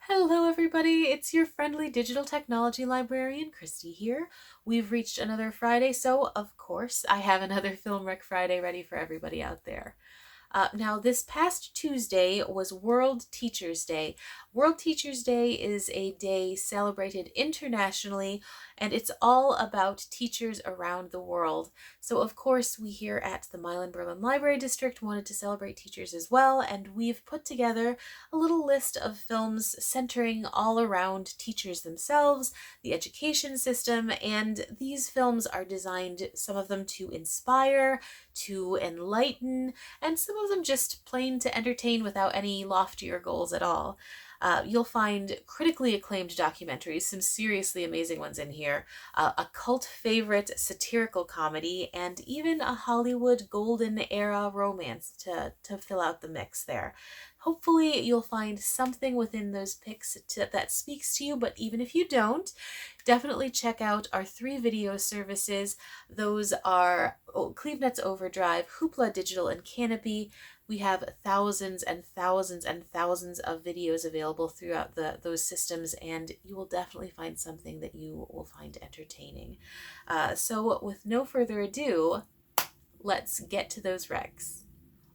Hello, everybody. It's your friendly digital technology librarian, Christy here. We've reached another Friday, so of course, I have another Film Rec Friday ready for everybody out there. Now, this past Tuesday was World Teachers Day. World Teachers Day is a day celebrated internationally, and it's all about teachers around the world. So, of course, we here at the Milan-Berlin Library District wanted to celebrate teachers as well, and we've put together a little list of films centering all around teachers themselves, the education system, and these films are designed, some of them to inspire, to enlighten, and some of them just plain to entertain without any loftier goals at all. You'll find critically acclaimed documentaries, some seriously amazing ones in here, a cult favorite satirical comedy, and even a Hollywood golden era romance to fill out the mix there. Hopefully you'll find something within those picks that speaks to you, but even if you don't, definitely check out our 3 video services. Those are CleveNet's Overdrive, Hoopla Digital, and Canopy. We have thousands and thousands and thousands of videos available throughout those systems, and you will definitely find something that you will find entertaining. So with no further ado, let's get to those recs.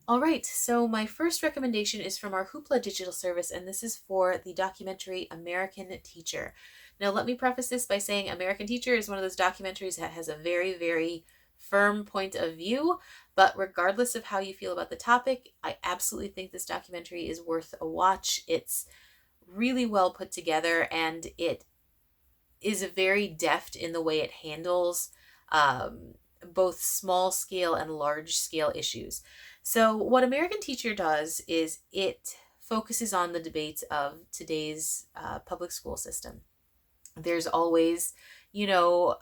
All right, so my first recommendation is from our Hoopla digital service, and this is for the documentary American Teacher. Now, let me preface this by saying American Teacher is one of those documentaries that has a very, very firm point of view, but regardless of how you feel about the topic, I absolutely think this documentary is worth a watch. It's really well put together, and it is very deft in the way it handles both small scale and large scale issues. So, what American Teacher does is it focuses on the debates of today's public school system. There's always, you know,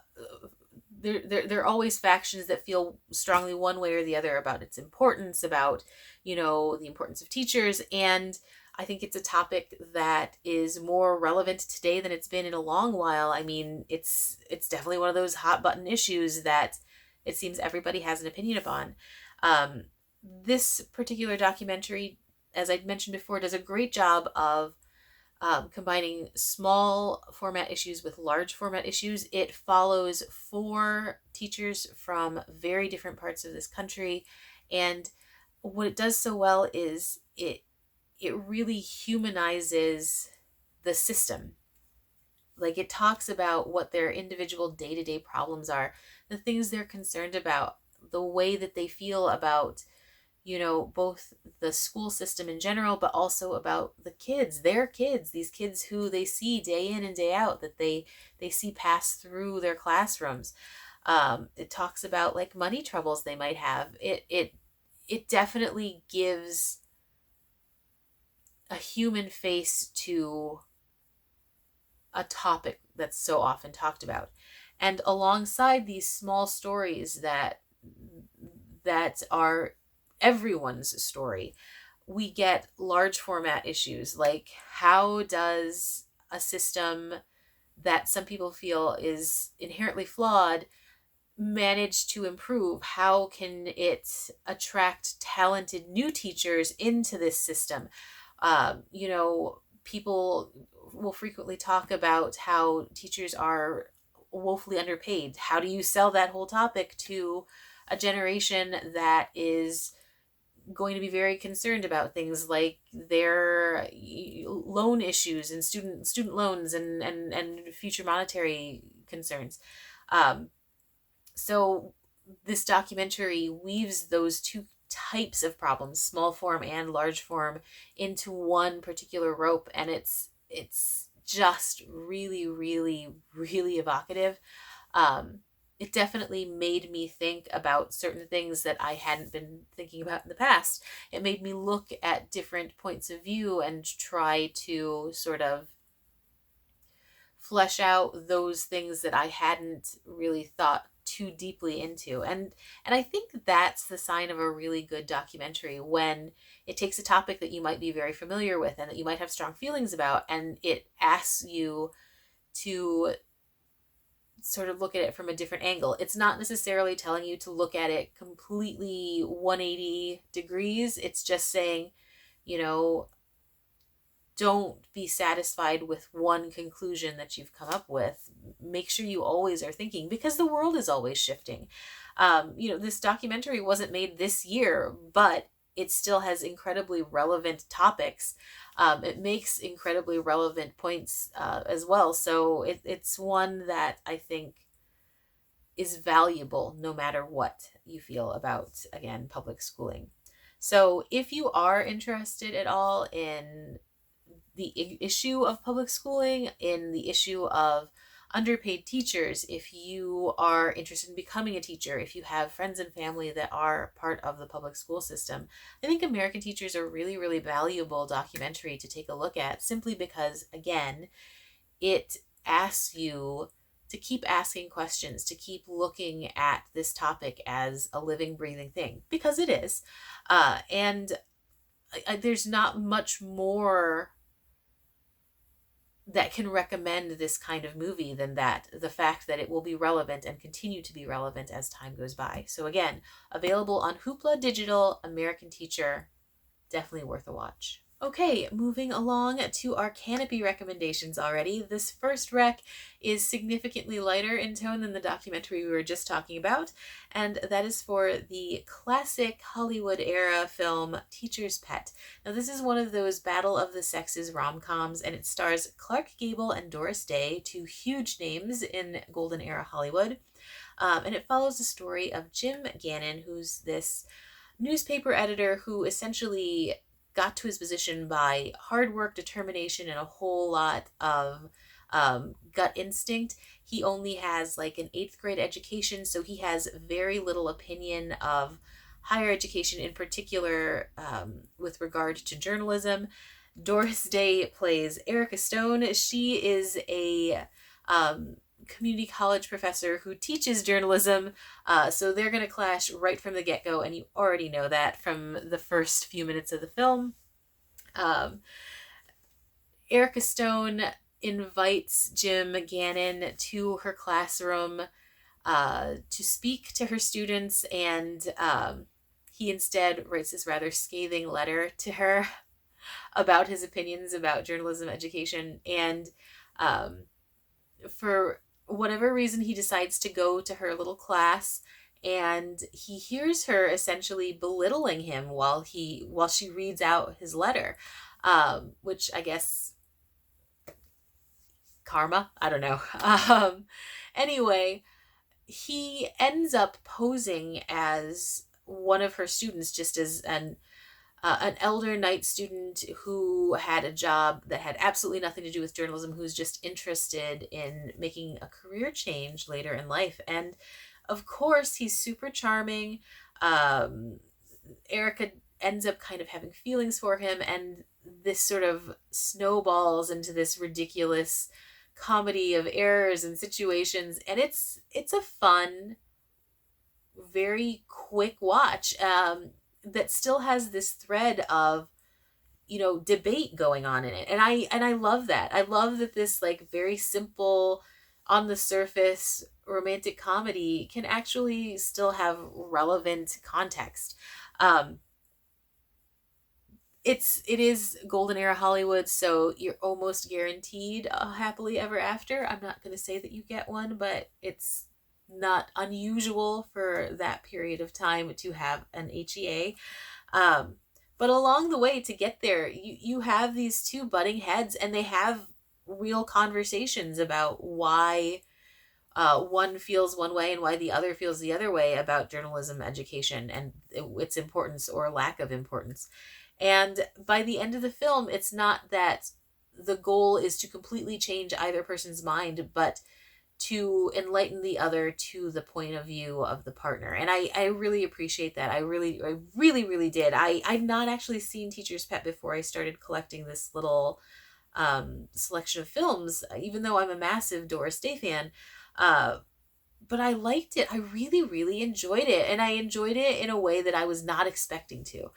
there are always factions that feel strongly one way or the other about its importance, about, the importance of teachers. And I think it's a topic that is more relevant today than it's been in a long while. I mean, it's definitely one of those hot button issues that it seems everybody has an opinion upon. This particular documentary, as I'd mentioned before, does a great job of combining small format issues with large format issues. It follows 4 teachers from very different parts of this country, and what it does so well is it really humanizes the system. Like, it talks about what their individual day-to-day problems are, the things they're concerned about, the way that they feel about both the school system in general, but also about the kids, their kids, these kids who they see day in and day out, that they see pass through their classrooms. It talks about like money troubles they might have. It definitely gives a human face to a topic that's so often talked about. And alongside these small stories that are everyone's story, we get large format issues like, how does a system that some people feel is inherently flawed manage to improve? How can it attract talented new teachers into this system? People will frequently talk about how teachers are woefully underpaid. How do you sell that whole topic to a generation that is going to be very concerned about things like their loan issues and student loans and future monetary concerns? So this documentary weaves those 2 types of problems, small form and large form, into one particular rope, and it's just really, really, really evocative. It definitely made me think about certain things that I hadn't been thinking about in the past. It made me look at different points of view and try to sort of flesh out those things that I hadn't really thought too deeply into. And I think that's the sign of a really good documentary, when it takes a topic that you might be very familiar with and that you might have strong feelings about, and it asks you to sort of look at it from a different angle. It's not necessarily telling you to look at it completely 180 degrees. It's just saying, you know, don't be satisfied with one conclusion that you've come up with. Make sure you always are thinking, because the world is always shifting. This documentary wasn't made this year, but it still has incredibly relevant topics. It makes incredibly relevant points as well. So it's one that I think is valuable no matter what you feel about, again, public schooling. So if you are interested at all in the issue of public schooling, in the issue of underpaid teachers, if you are interested in becoming a teacher, if you have friends and family that are part of the public school system, I think American Teachers are really, really valuable documentary to take a look at, simply because, again, it asks you to keep asking questions, to keep looking at this topic as a living, breathing thing, because it is. And there's not much more that can recommend this kind of movie than that. The fact that it will be relevant and continue to be relevant as time goes by. So again, available on Hoopla Digital, American Teacher, definitely worth a watch. Okay, moving along to our Canopy recommendations already. This first rec is significantly lighter in tone than the documentary we were just talking about, and that is for the classic Hollywood era film Teacher's Pet. Now, this is one of those Battle of the Sexes rom-coms, and it stars Clark Gable and Doris Day, two huge names in golden era Hollywood. And it follows the story of Jim Gannon, who's this newspaper editor who essentially got to his position by hard work, determination, and a whole lot of gut instinct. He only has like an 8th grade education, so he has very little opinion of higher education, in particular with regard to journalism. Doris Day plays Erica Stone. She is a community college professor who teaches journalism, so they're going to clash right from the get-go, and you already know that from the first few minutes of the film. Erica Stone invites Jim Gannon to her classroom to speak to her students, and he instead writes this rather scathing letter to her about his opinions about journalism education, and for whatever reason, he decides to go to her little class, and he hears her essentially belittling him while she reads out his letter, which I guess karma, I don't know. Anyway, he ends up posing as one of her students, just as an elder night student who had a job that had absolutely nothing to do with journalism, who's just interested in making a career change later in life. And of course, he's super charming. Erica ends up kind of having feelings for him, and this sort of snowballs into this ridiculous comedy of errors and situations. And it's a fun, very quick watch. That still has this thread of, debate going on in it. And I love that. I love that this like very simple, on the surface romantic comedy can actually still have relevant context. It is golden era Hollywood, so you're almost guaranteed a happily ever after. I'm not going to say that you get one, but it's not unusual for that period of time to have an HEA. But along the way to get there, you have these two butting heads, and they have real conversations about why one feels one way and why the other feels the other way about journalism education and its importance or lack of importance. And by the end of the film, it's not that the goal is to completely change either person's mind, but to enlighten the other to the point of view of the partner. And I really appreciate that. I really, really did. I'd not actually seen Teacher's Pet before I started collecting this little selection of films, even though I'm a massive Doris Day fan. But I liked it. I really, really enjoyed it. And I enjoyed it in a way that I was not expecting to.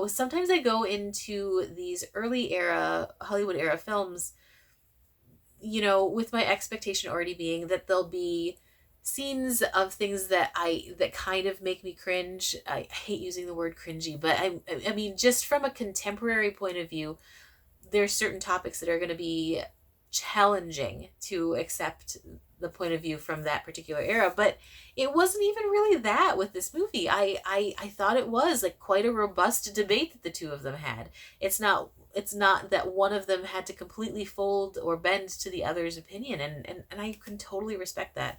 Sometimes I go into these early era, Hollywood era films, with my expectation already being that there'll be scenes of things that kind of make me cringe. I hate using the word cringy, but I mean, just from a contemporary point of view, there's certain topics that are going to be challenging to accept the point of view from that particular era, but it wasn't even really that with this movie. I thought it was like quite a robust debate that the two of them had. It's not that one of them had to completely fold or bend to the other's opinion, and I can totally respect that.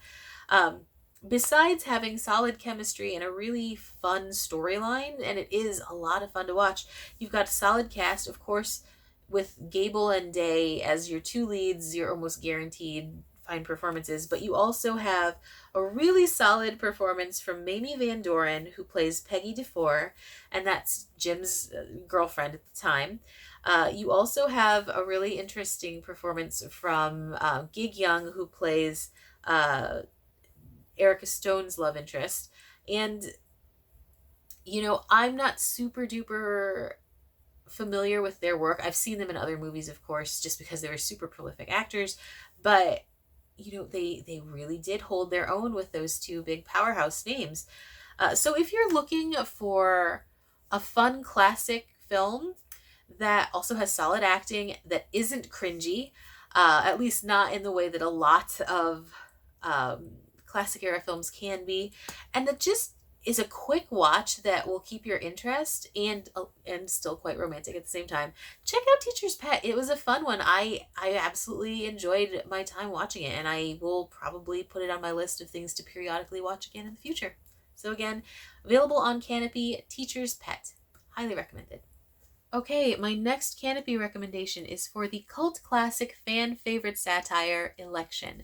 um Besides having solid chemistry and a really fun storyline, and it is a lot of fun to watch, you've got a solid cast, of course, with Gable and Day as your two leads. You're almost guaranteed fine performances, but you also have a really solid performance from Mamie Van Doren, who plays Peggy DeFore, and that's Jim's girlfriend at the time. You also have a really interesting performance from Gig Young, who plays uh, Erica Stone's love interest. And, I'm not super duper familiar with their work. I've seen them in other movies, of course, just because they were super prolific actors. But, they really did hold their own with those two big powerhouse names. So if you're looking for a fun classic film that also has solid acting, that isn't cringy, at least not in the way that a lot of classic era films can be, and that just is a quick watch that will keep your interest and still quite romantic at the same time, check out Teacher's Pet. It was a fun one. I absolutely enjoyed my time watching it, and I will probably put it on my list of things to periodically watch again in the future. So again, available on Canopy, Teacher's Pet. Highly recommended. Okay, my next Canopy recommendation is for the cult classic fan favorite satire, Election.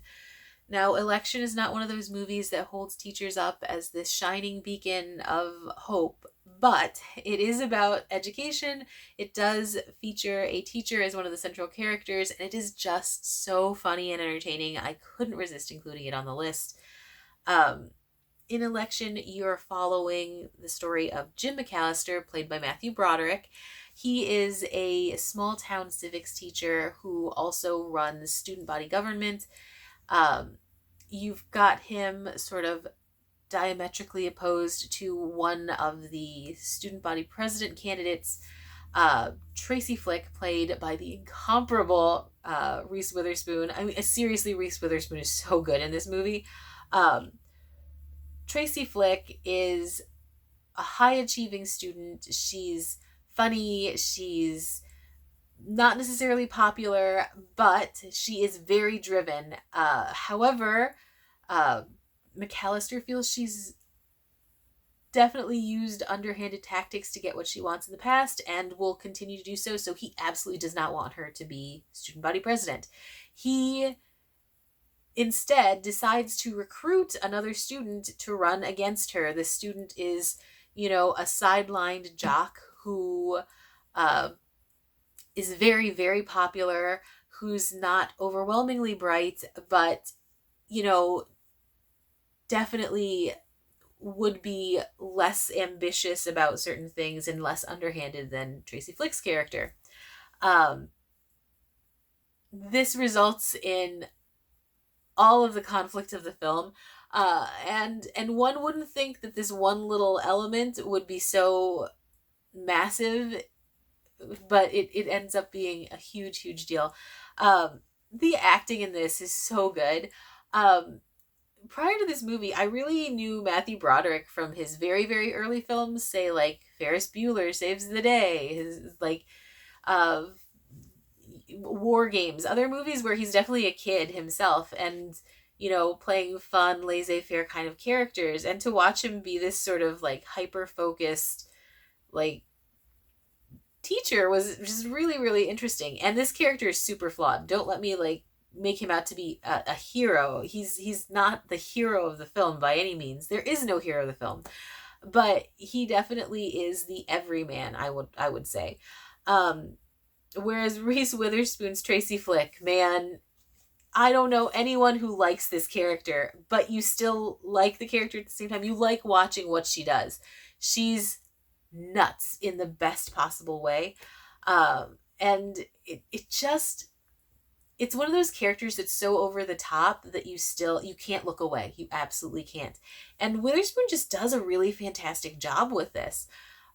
Now, Election is not one of those movies that holds teachers up as this shining beacon of hope, but it is about education. It does feature a teacher as one of the central characters, and it is just so funny and entertaining. I couldn't resist including it on the list. Um, in Election, you're following the story of Jim McAllister, played by Matthew Broderick. He is a small town civics teacher who also runs student body government. You've got him sort of diametrically opposed to one of the student body president candidates, Tracy Flick, played by the incomparable Reese Witherspoon. I mean, seriously, Reese Witherspoon is so good in this movie. Um, Tracy Flick is a high achieving student. She's funny. She's not necessarily popular, but she is very driven. However, uh, McAllister feels she's definitely used underhanded tactics to get what she wants in the past and will continue to do so. So he absolutely does not want her to be student body president. He instead decides to recruit another student to run against her. The student is, a sidelined jock who is very, very popular, who's not overwhelmingly bright, but, definitely would be less ambitious about certain things and less underhanded than Tracy Flick's character. Um, this results in all of the conflict of the film. And one wouldn't think that this one little element would be so massive, but it ends up being a huge, huge deal. The acting in this is so good. Prior to this movie, I really knew Matthew Broderick from his very, very early films, say like Ferris Bueller Saves the Day, his like uh, War Games, other movies where he's definitely a kid himself and, playing fun, laissez-faire kind of characters. And to watch him be this sort of like hyper-focused, like teacher was just really, really interesting. And this character is super flawed. Don't let me like make him out to be a hero. He's not the hero of the film by any means. There is no hero of the film, but he definitely is the everyman, I would say. Whereas Reese Witherspoon's Tracy Flick, man, I don't know anyone who likes this character, but you still like the character at the same time. You like watching what she does. She's nuts in the best possible way. And it's one of those characters that's so over the top that you can't look away. You absolutely can't. And Witherspoon just does a really fantastic job with this.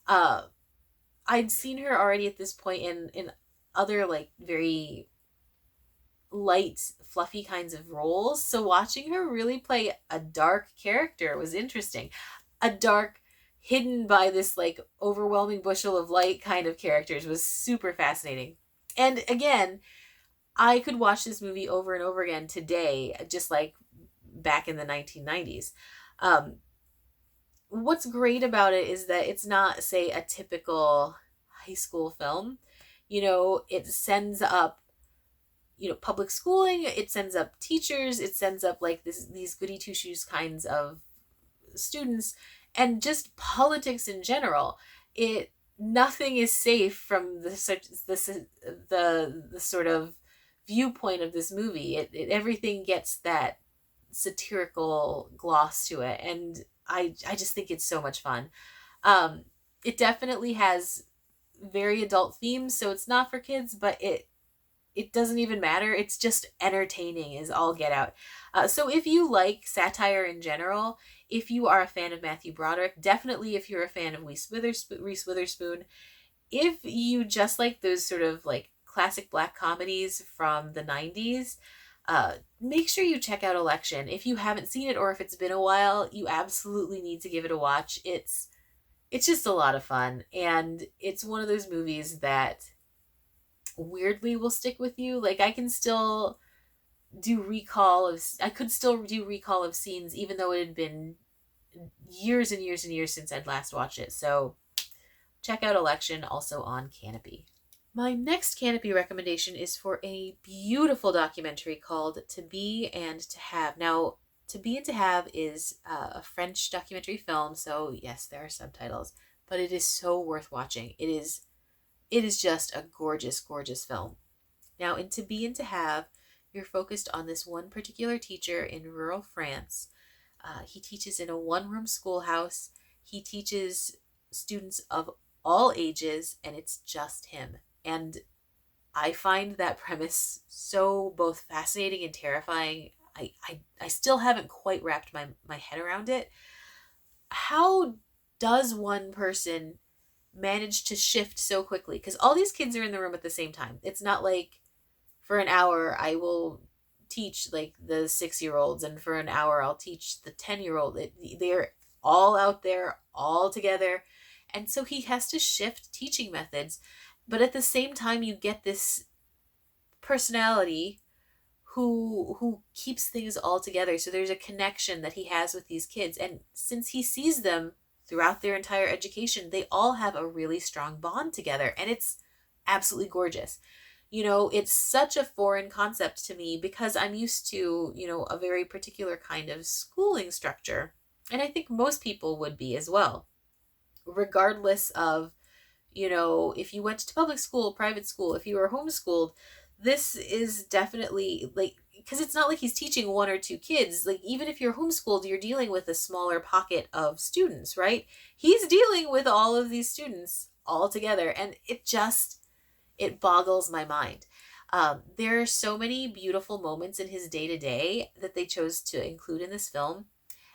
I'd seen her already at this point in other like very light, fluffy kinds of roles. So watching her really play a dark character was interesting. A dark, hidden by this like overwhelming bushel of light kind of characters was super fascinating. And again, I could watch this movie over and over again today, just like back in the 1990s. Um, what's great about it is that it's not, say, a typical high school film. It sends up public schooling, it sends up teachers, it sends up like these goody two shoes kinds of students, and just politics in general. It Nothing is safe from the sort of viewpoint of this movie. Everything gets that satirical gloss to it, and I just think it's so much fun. It definitely has very adult themes, so it's not for kids, but it doesn't even matter. It's just entertaining is all get out. So if you like satire in general, if you are a fan of Matthew Broderick, definitely if you're a fan of Reese Witherspoon, if you just like those sort of like classic black comedies from the 90s, make sure you check out Election. If you haven't seen it or if it's been a while, you absolutely need to give it a watch. It's just a lot of fun, and it's one of those movies that weirdly will stick with you. Like I could still do recall of scenes even though it had been years and years and years since I'd last watched it. So check out Election, also on Canopy. My next Canopy recommendation is for a beautiful documentary called To Be and To Have. Now, To Be and To Have is a French documentary film, so yes, there are subtitles, but it is so worth watching. It is just a gorgeous, gorgeous film. Now, in To Be and To Have, you're focused on this one particular teacher in rural France. He teaches in a one-room schoolhouse. He teaches students of all ages, and it's just him. And I find that premise so both fascinating and terrifying. I still haven't quite wrapped my head around it. How does one person manage to shift so quickly? Because all these kids are in the room at the same time. It's not like for an hour I will teach like the 6-year-olds, and for an hour I'll teach the 10-year-old. They're all out there all together, and so he has to shift teaching methods, but at the same time you get this personality who keeps things all together. So there's a connection that he has with these kids, and since he sees them throughout their entire education, they all have a really strong bond together, and it's absolutely gorgeous. It's such a foreign concept to me because I'm used to, a very particular kind of schooling structure. And I think most people would be as well, regardless of, if you went to public school, private school, if you were homeschooled. This is definitely like, because it's not like he's teaching one or two kids. Like, even if you're homeschooled, you're dealing with a smaller pocket of students, right? He's dealing with all of these students all together, and it boggles my mind. There are so many beautiful moments in his day to day that they chose to include in this film.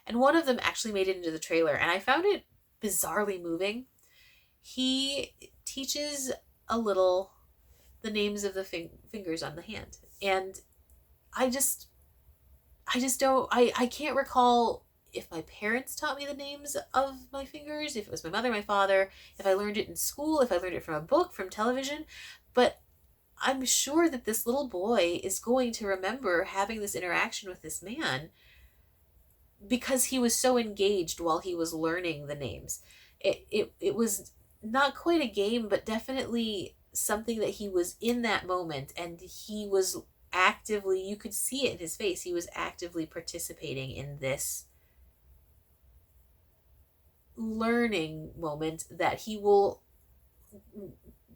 And one of them actually made it into the trailer, and I found it bizarrely moving. He teaches a little the names of the fingers on the hand. And I just don't, I can't recall if my parents taught me the names of my fingers, if it was my mother, my father, if I learned it in school, if I learned it from a book, from television, but I'm sure that this little boy is going to remember having this interaction with this man because he was so engaged while he was learning the names. It was not quite a game, but definitely something that he was in that moment, and he was actively, you could see it in his face, he was actively participating in this learning moment that he will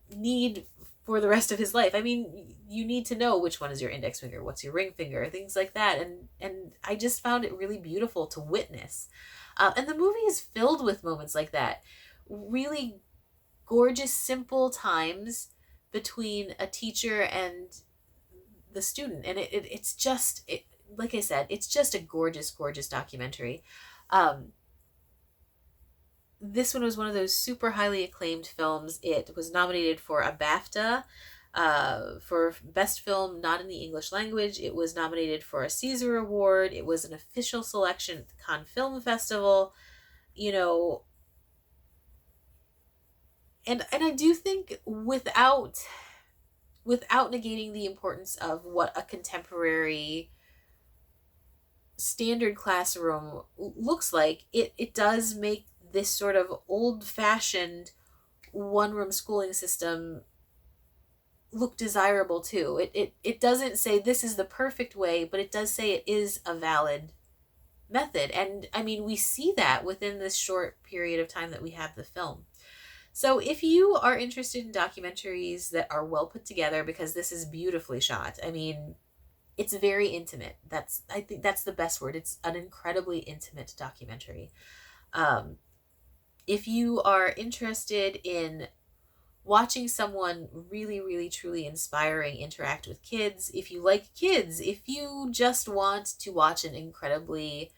need for the rest of his life. I mean, you need to know which one is your index finger, what's your ring finger, things like that. And I just found it really beautiful to witness. And the movie is filled with moments like that. Really gorgeous, simple times between a teacher and the student. And it's just, like I said, it's just a gorgeous, gorgeous documentary. This one was one of those super highly acclaimed films. It was nominated for a BAFTA. For Best Film Not in the English Language, it was nominated for a Caesar Award. It was an official selection at the Cannes Film Festival. You know, and I do think without negating the importance of what a contemporary standard classroom looks like, it does make this sort of old fashioned one room schooling system look desirable too. It doesn't say this is the perfect way, but it does say it is a valid method. And I mean, we see that within this short period of time that we have the film. So if you are interested in documentaries that are well put together, because this is beautifully shot, I mean, it's very intimate. I think that's the best word. It's an incredibly intimate documentary. Um, if you are interested in watching someone really, really, truly inspiring interact with kids, if you like kids, if you just want to watch an incredibly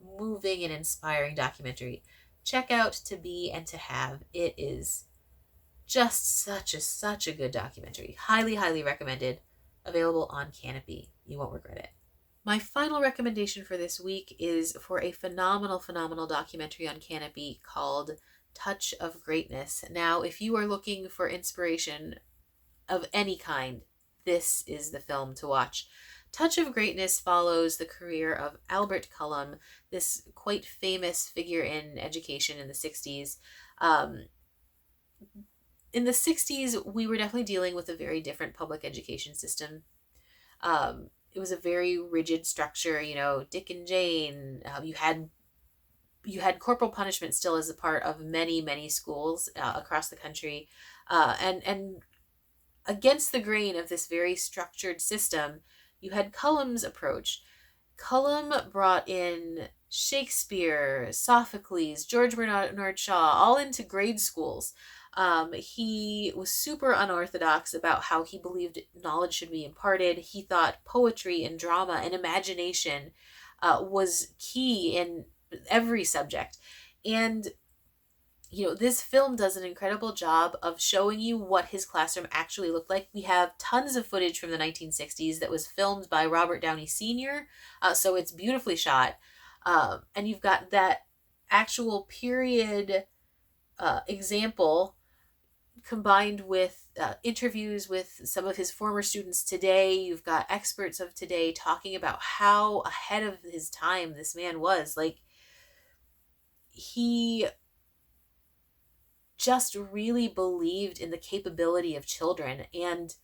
moving and inspiring documentary, check out To Be and To Have. It is just such a good documentary. Highly, highly recommended. Available on Canopy. You won't regret it. My final recommendation for this week is for a phenomenal, phenomenal documentary on Canopy called Touch of Greatness. Now, if you are looking for inspiration of any kind, this is the film to watch. Touch of Greatness follows the career of Albert Cullum, this quite famous figure in education in the 60s. In the 60s, we were definitely dealing with a very different public education system. It was a very rigid structure, you know, Dick and Jane. You had corporal punishment still as a part of many schools across the country, and against the grain of this very structured system, you had Cullum's approach. Cullum brought in Shakespeare, Sophocles, George Bernard Shaw, all into grade schools. He was super unorthodox about how he believed knowledge should be imparted. He thought poetry and drama and imagination was key in every subject. And this film does an incredible job of showing you what his classroom actually looked like. We have tons of footage from the 1960s that was filmed by Robert Downey Sr., so it's beautifully shot. And you've got that actual period example combined with interviews with some of his former students today. You've got experts of today talking about how ahead of his time this man was. Like, he just really believed in the capability of children, and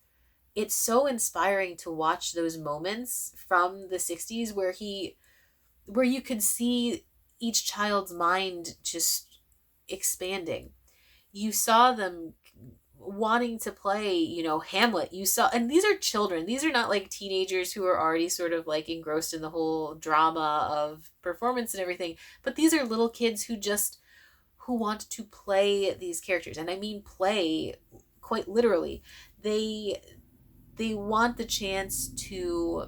it's so inspiring to watch those moments from the 60s where you could see each child's mind just expanding. You saw them wanting to play, Hamlet. And these are children. These are not like teenagers who are already sort of like engrossed in the whole drama of performance and everything, but these are little kids who want to play these characters. And I mean play quite literally. They want the chance to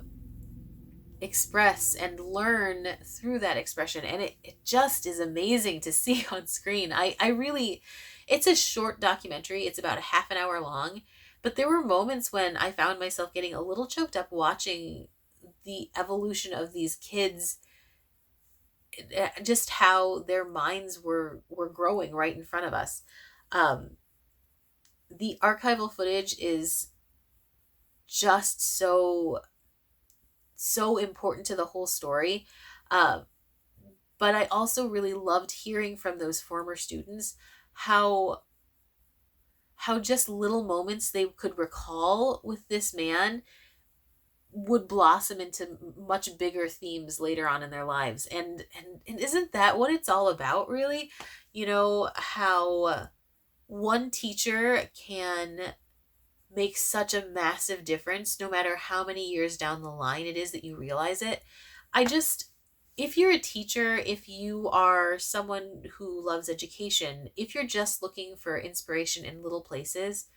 express and learn through that expression. And it just is amazing to see on screen. I really, it's a short documentary. It's about a half an hour long, but there were moments when I found myself getting a little choked up watching the evolution of these kids, just how their minds were growing right in front of us. The archival footage is just so important to the whole story. But I also really loved hearing from those former students how just little moments they could recall with this man would blossom into much bigger themes later on in their lives. And isn't that what it's all about, really? How one teacher can make such a massive difference no matter how many years down the line it is that you realize it. If you're a teacher, if you are someone who loves education, if you're just looking for inspiration in little places,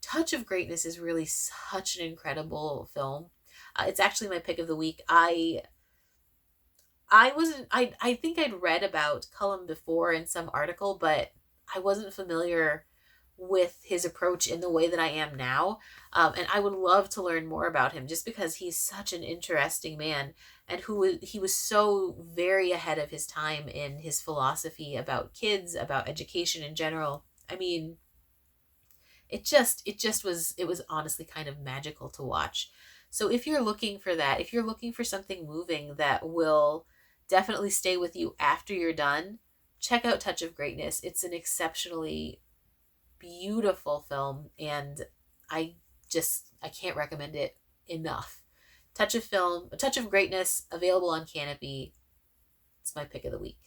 Touch of Greatness is really such an incredible film. It's actually my pick of the week. I think I'd read about Cullum before in some article, but I wasn't familiar with his approach in the way that I am now. And I would love to learn more about him just because he's such an interesting man, and he was so very ahead of his time in his philosophy about kids, about education in general. I mean, it was honestly kind of magical to watch. So if you're looking for that, if you're looking for something moving that will definitely stay with you after you're done, check out Touch of Greatness. It's an exceptionally beautiful film, and I I can't recommend it enough. A Touch of Greatness, available on Canopy. It's my pick of the week.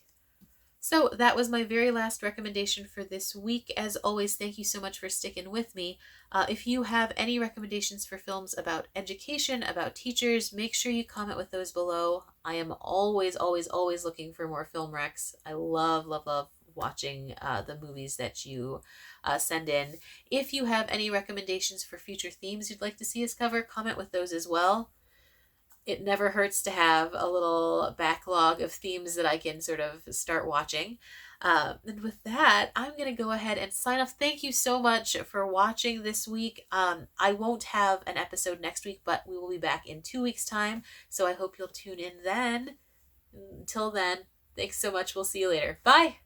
So that was my very last recommendation for this week. As always, thank you so much for sticking with me. If you have any recommendations for films about education, about teachers, make sure you comment with those below. I am always, always, always looking for more film recs. I love, love, love watching the movies that you send in. If you have any recommendations for future themes you'd like to see us cover, comment with those as well. It never hurts to have a little backlog of themes that I can sort of start watching. And with that, I'm going to go ahead and sign off. Thank you so much for watching this week. I won't have an episode next week, but we will be back in 2 weeks' time. So I hope you'll tune in then. Until then, thanks so much. We'll see you later. Bye.